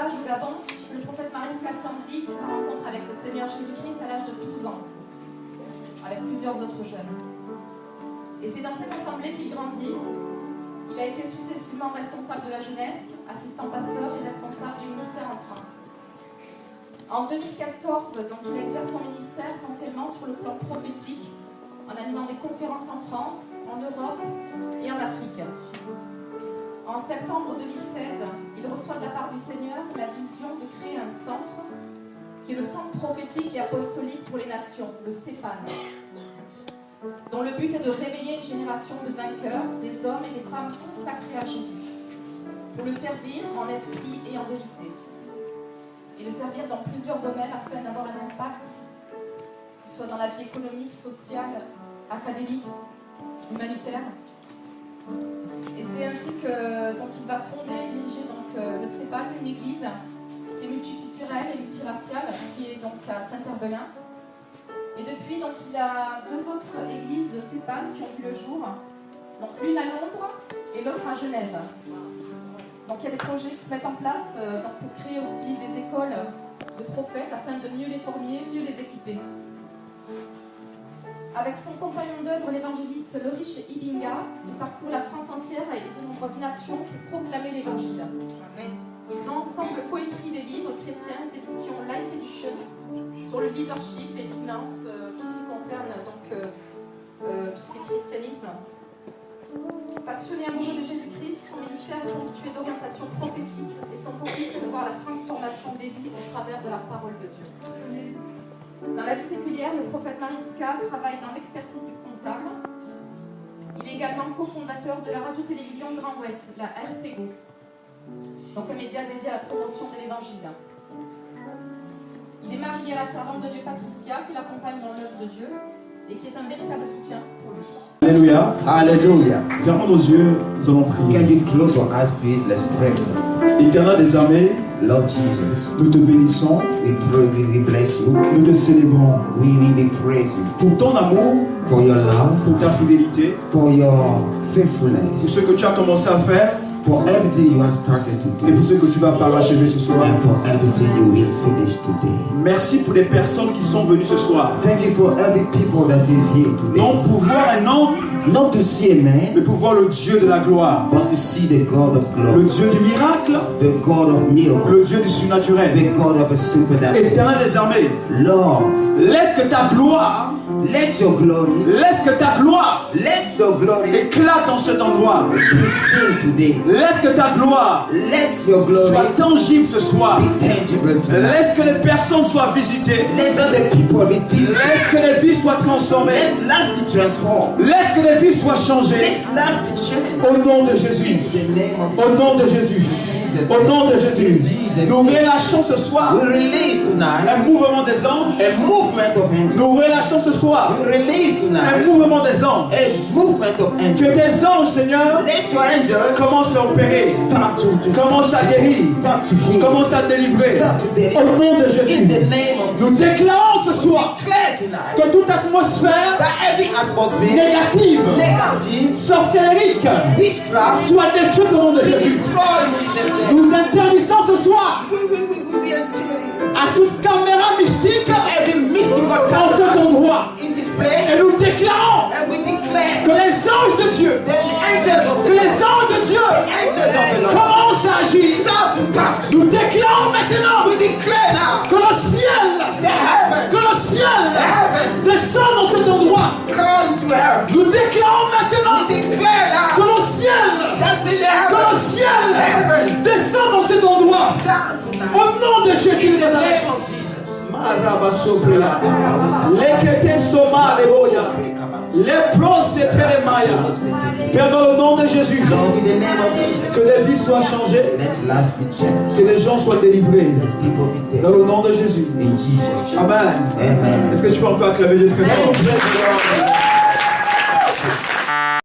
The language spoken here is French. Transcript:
partage au Gabon que le prophète Mariska Stanley fait sa rencontre avec le Seigneur Jésus-Christ à l'âge de 12 ans, avec plusieurs autres jeunes. Et c'est dans cette assemblée qu'il grandit. Il a été successivement responsable de la jeunesse, assistant pasteur et responsable du ministère en France. En 2014, donc, il exerce son ministère essentiellement sur le plan prophétique, en animant des conférences en France, en Europe et en Afrique. En septembre 2016, il reçoit de la part du Seigneur la vision de créer un centre, qui est le Centre prophétique et apostolique pour les nations, le CEPAN, dont le but est de réveiller une génération de vainqueurs, des hommes et des femmes consacrés à Jésus, pour le servir en esprit et en vérité, et le servir dans plusieurs domaines afin d'avoir un impact, que ce soit dans la vie économique, sociale, académique, humanitaire. Et c'est ainsi que donc, il va fonder et diriger donc, le CEPAN, une église qui est multiculturelle et multiraciale, qui est donc à Saint-Herbelin. Et depuis, donc, il a deux autres églises de CEPAN qui ont vu le jour, donc l'une à Londres et l'autre à Genève. Donc il y a des projets qui se mettent en place donc, pour créer aussi des écoles de prophètes afin de mieux les former, mieux les équiper. Avec son compagnon d'œuvre, l'évangéliste Loriche Ibinga, il parcourt la France entière et de nombreuses nations pour proclamer l'évangile. Ils ont ensemble coécrit des livres chrétiens, éditions Life Edition, sur le leadership, les finances, tout ce qui concerne donc, tout ce qui est christianisme. Passionné amoureux de Jésus-Christ, son ministère est ponctué d'orientation prophétique et son focus est de voir la transformation des vies au travers de la parole de Dieu. Dans la vie séculière, le prophète Mariska travaille dans l'expertise comptable. Il est également cofondateur de la radio-télévision Grand Ouest, la RTO, donc un média dédié à la promotion de l'évangile. Il est marié à la servante de Dieu Patricia, qui l'accompagne dans l'œuvre de Dieu et qui est un véritable soutien pour lui. Alléluia. Hallelujah. Fermons nos yeux, nous allons prier. Can you close your eyes, please? Let's pray. Éternel des armées, Lord Jesus, nous te bénissons, we pray, we bless you. nous te célébrons We praise you pour ton amour, for your love, pour ta fidélité, for your pour faithfulness, ce que tu as commencé à faire for everything you have started to et do, pour ce que tu vas parachever ce soir. and for everything you will finish today. Merci pour les personnes qui sont venues ce soir. Thank you for every people that is here Non today. pour voir un homme, Not to see a man, mais pour voir le Dieu de la gloire, but to see the God of le glory, Dieu du miracle, the God of miracles, le Dieu du surnaturel. the God of a supernatural. Éternel des armées, Lord, laisse que ta gloire, let your glory, laisse que ta gloire let your glory éclate en cet endroit. be seen today. Laisse que ta gloire Let your glory soit tangible ce soir. be tangible tonight. Laisse que les personnes soient visitées. Let all the people be visited. Laisse que les vies soient transformées. Let lives be transformed. Laisse que les vies soient changées. Let lives be changed. Au nom de Jésus. In the name of Au nom de Jésus. Au nom de Jésus. Jesus. Nous relâchons ce soir We release tonight un mouvement des anges. a movement of angels. Nous relâchons ce soir We release un tonight mouvement des anges. a movement of Que angels. tes anges, Seigneur, Let your angels commencent à opérer. start to Commencent à guérir. start to heal. Commencent à délivrer. Start to deliver. Au nom de In Jésus. the name of Nous déclarons ce soir declare tonight que toute atmosphère that every atmosphere négative, negative sorcellerique, witchcraft soit détruite au nom de be Jésus. destroyed in Jesus' name. Nous interdisons ce soir We intimidated à toute caméra mystique every mystical dans power cet endroit. in this place, Et nous déclarons and we declare que les anges de Dieu, the angels of que les anges de Dieu angels of the Lord commencent à agir. start to pass. Nous déclarons maintenant We declare now que le ciel, the heaven que le ciel heaven descend dans cet endroit. come to earth. Nous déclarons maintenant We declare que now le ciel, that the que le heaven ciel heaven descend dans cet endroit. down tonight. Au nom de Jésus de In the Nazareth. name of Jesus. Lekete soma leboya. Les pros et télémaya. Père, dans le nom de Jésus, Lord, in the name of Jesus, que les vies soient changées, let lives be changed. que les gens soient délivrés. Let people be Dans there. le nom de Jésus. In Jesus' name. Amen. Amen. Est-ce que tu peux encore acclamer Dieu très fort? Praise the Lord.